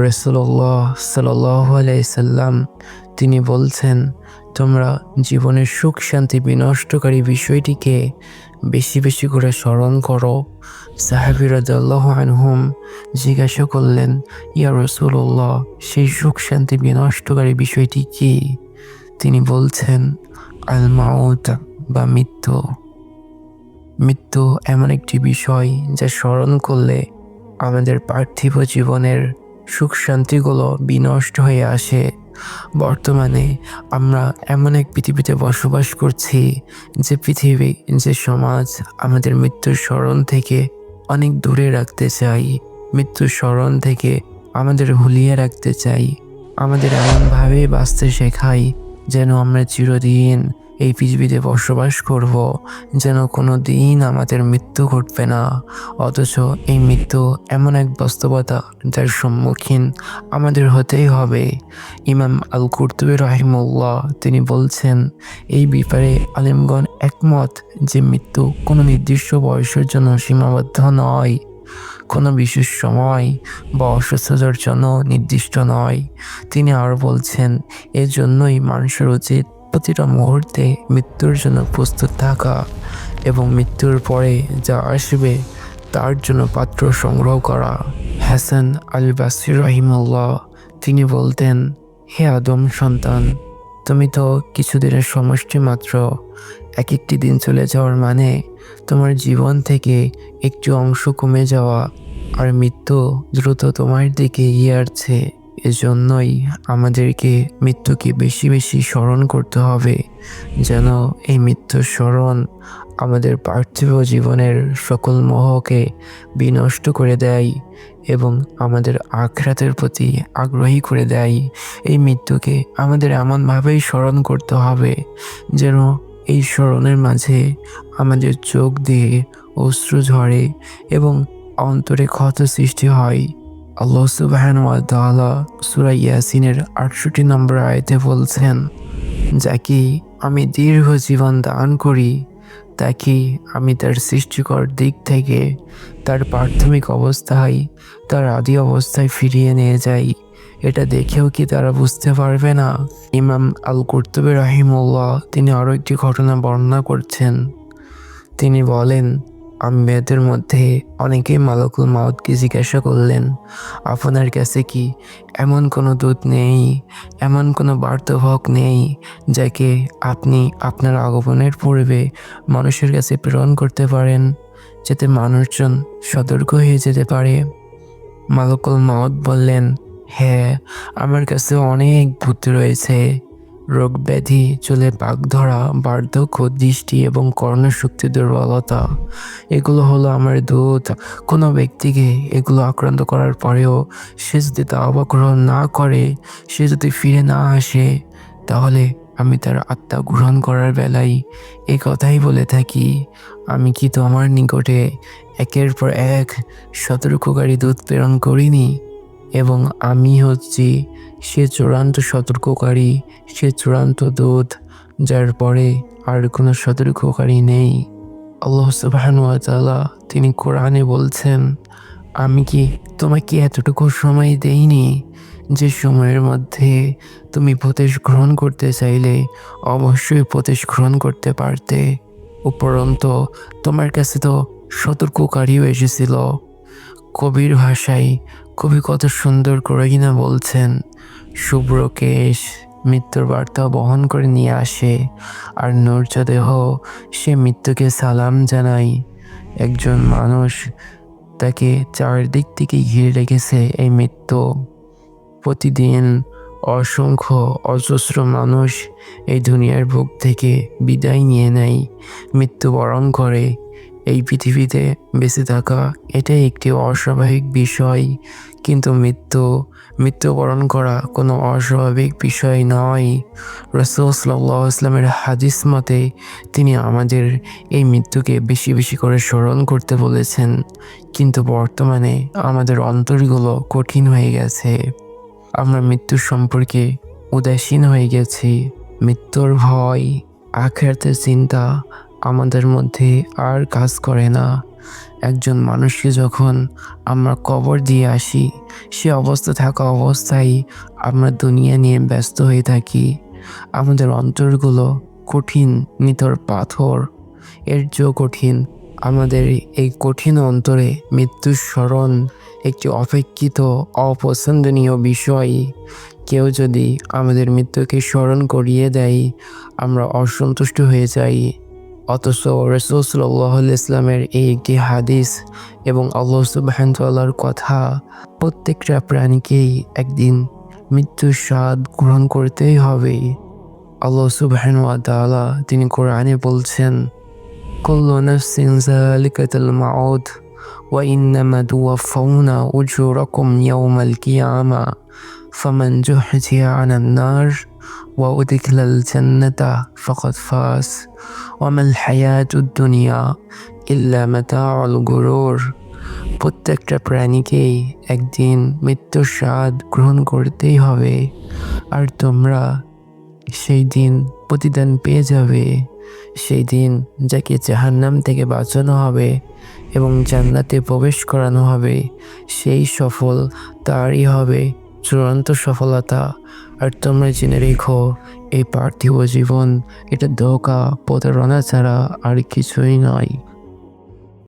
রাসূলুল্লাহ সাল্লাল্লাহু আলাইহি সাল্লাম তিনি বলছেন, তোমরা জীবনের সুখ শান্তি বিনষ্টকারী বিষয়টিকে বেশি বেশি করে স্মরণ করো। সাহাবী রাদিয়াল্লাহু আনহুম জিজ্ঞাসা করলেন, ইয়া রাসূলুল্লাহ, সেই সুখ শান্তি বিনষ্টকারী বিষয়টি কি? তিনি বলছেন, আল মাউত বা মৃত্যু। মৃত্যু এমন একটি বিষয় যা স্মরণ করলে আমাদের পার্থিব জীবনের সুখ শান্তিগুলো বিনষ্ট হয়ে আসে। বর্তমানে আমরা এমন এক পৃথিবীতে বসবাস করছি, যে পৃথিবী, যে সমাজ আমাদের মৃত্যুর স্মরণ থেকে অনেক দূরে রাখতে চাই, মৃত্যুর স্মরণ থেকে আমাদের ভুলিয়ে রাখতে চাই। আমাদের এমনভাবে বাঁচতে শেখাই যেন আমরা চিরদিন এই পৃথিবীতে বসবাস করব, যেন কোনো দিন আমাদের মৃত্যু ঘটবে না। অথচ এই মৃত্যু এমন এক বাস্তবতা যার সম্মুখীন আমাদের হতেই হবে। ইমাম আল কুরতুবী রাহিমাহুল্লাহ তিনি বলছেন, এই ব্যাপারে আলেমগণ একমত যে মৃত্যু কোনো নির্দিষ্ট বয়সের জন্য সীমাবদ্ধ নয়, কোনো বিশেষ সময় বা অসুস্থতার জন্য নির্দিষ্ট নয়। তিনি আরও বলছেন, এজন্যই মানুষের উচিত প্রতিটা মুহূর্তে মৃত্যুর জন্য প্রস্তুত থাকা এবং মৃত্যুর পরে যা আসবে তার জন্য পাত্র সংগ্রহ করা। হাসান আল বাসরি রাহিমাহুল্লাহ তিনি বলতেন, হে আদম সন্তান, তুমি তো কিছুদিনের সমষ্টি মাত্র। এক একটি দিন চলে যাওয়ার মানে তোমার জীবন থেকে একটি অংশ কমে যাওয়া, আর মৃত্যু দ্রুত তোমার দিকে এগিয়ে আসছে। এজন্যই আমাদেরকে মৃত্যুকে বেশি বেশি স্মরণ করতে হবে, যেন এই মৃত্যুর স্মরণ আমাদের পার্থিব জীবনের সকল মোহকে বিনষ্ট করে দেয় এবং আমাদের আখিরাতের প্রতি আগ্রহী করে দেয়। এই মৃত্যুকে আমাদের এমনভাবেই স্মরণ করতে হবে যেন এই স্মরণের মাঝে আমাদের চোখ দিয়ে অশ্রু ঝরে এবং অন্তরে ক্ষত সৃষ্টি হয়। আল্লাহ সুবহানাহু ওয়া তাআলা সূরা ইয়াসিনের ৬৮ নম্বর আয়াতে বলছেন, যাকে আমি দীর্ঘ জীবন দান করি তাকে আমি তার সৃষ্টিকর দিক থেকে তার প্রাথমিক অবস্থায়, তার আদি অবস্থায় ফিরিয়ে নিয়ে যাই। এটা দেখেও কি তারা বুঝতে পারবে না? ইমাম আল কুরতুবী রাহিমাহুল্লাহ তিনি আরও একটি ঘটনা বর্ণনা করছেন। তিনি বলেন, আম্বিয়াদের মধ্যে অনেকেই মালাকুল মাউতকে জিজ্ঞাসা করলেন, আপনার কাছে কি এমন কোনো দূত নেই, এমন কোনো বার্তাবাহক নেই যাকে আপনি আপনার আগমনের পূর্বে মানুষের কাছে প্রেরণ করতে পারেন, যাতে মানুষজন সতর্ক হয়ে যেতে পারে? মালাকুল মাউত বললেন, হ্যাঁ, আমার কাছে অনেক ভূত রয়েছে। রোগ ব্যাধি, চুলে পাক ধরা, বার্ধক্য, দৃষ্টি এবং কর্ণশক্তি দুর্বলতা, এগুলো হলো আমার দূত। কোনো ব্যক্তিকে এগুলো আক্রান্ত করার পরেও সে যদি তাওবা গ্রহণ না করে, সে যদি ফিরে না আসে, তাহলে আমি তার আত্মা গ্রহণ করার বেলায় এই কথাই বলে থাকি, আমি কি তোমার নিকটে একের পর এক সতর্ককারী দূত প্রেরণ করিনি? এবং আমি হচ্ছি সে চূড়ান্ত সতর্ককারী, সে চূড়ান্ত দূত, যার পরে আর কোনো সতর্ককারী নেই। আল্লাহ সুবহানাহু ওয়া তাআলা তিনি কোরআনে বলছেন, আমি কি তোমাকে এতটুকু সময় দেইনি যে সময়ের মধ্যে তুমি উপদেশ গ্রহণ করতে চাইলে অবশ্যই উপদেশ গ্রহণ করতে পারতে? উপরন্তু তোমার কাছে তো সতর্ককারীও এসেছিল। কবির ভাষায় কবি কত সুন্দর করে কিনা বলছেন, শুভ্র কেশ মৃত্যুর বার্তা বহন করে নিয়ে আসে, আর নূর্য দেহ সে মৃত্যুকে সালাম জানায়। একজন মানুষ, তাকে চারদিক থেকে ঘিরে রেখেছে এই মৃত্যু। প্রতিদিন অসংখ্য অজস্র মানুষ এই দুনিয়ার বুক থেকে বিদায় নিয়ে নেয়, মৃত্যুবরণ করে। এই পৃথিবীতে বেঁচে থাকা এটাই একটি অস্বাভাবিক বিষয়, কিন্তু মৃত্যুবরণ করা কোনো অস্বাভাবিক বিষয় নয়। রাসূল সাল্লাল্লাহু আলাইহি ওয়াসাল্লামের হাদিস মতে তিনি আমাদের এই মৃত্যুকে বেশি বেশি করে স্মরণ করতে বলেছেন, কিন্তু বর্তমানে আমাদের অন্তরগুলো কঠিন হয়ে গেছে। আমরা মৃত্যুর সম্পর্কে উদাসীন হয়ে গেছি। মৃত্যুর ভয়, আখিরাতের চিন্তা আমাদের মধ্যে আর কাজ করে না। একজন মানুষকে যখন আমরা কবর দিয়ে আসি, সে অবস্থা থাকা অবস্থায় আমরা দুনিয়া নিয়ে ব্যস্ত হয়ে থাকি। আমাদের অন্তরগুলো কঠিন নিথর পাথর, এর চেয়েও কঠিন আমাদের এই কঠিন অন্তরে মৃত্যুর স্মরণ একটি অপেক্ষিত অপছন্দনীয় বিষয়। কেউ যদি আমাদের মৃত্যুকে স্মরণ করিয়ে দেয়, আমরা অসন্তুষ্ট হয়ে যাই। অথচ রাসূল সাল্লাল্লাহু আলাইহি ইসলামের এই একটি হাদিস এবং আল্লাহ সুবহানাহু ওয়া তাআলার কথা, প্রত্যেকটা প্রাণীকেই একদিন মৃত্যুর স্বাদ গ্রহণ করতেই হবে। আল্লাহ সুবহানাহু ওয়া তাআলা তিনি কোরআনে বলছেন, কুল্লু নাফসিন যালিকাতুল মাউত ওয়া ইন্নামা তুওয়াফাউনা উজুরাকুম ইয়াওমাল কিয়ামা ফামান জুহজিয়া আনান নার ওয়া উদখিলাল জান্নাতা ফাকাদ ফাজ ওয়া মাল হায়াতুদ দুনিয়া ইল্লা মাতাউল গুরুর। প্রত্যেকটা প্রাণীকেই একদিন মৃত্যুর স্বাদ গ্রহণ করতেই হবে, আর তোমরা সেই দিন প্রতিদান পেয়ে যাবে। সেই দিন যাকে জাহান্নাম থেকে বাঁচানো হবে এবং জান্নাতে প্রবেশ করানো হবে, সেই সফল তারই হবে চূড়ান্ত সফলতা। আর তোমরা জেনে রেখো, এই পার্থিব জীবন এটা ধোঁকা প্রতারণা ছাড়া আর কিছুই নয়।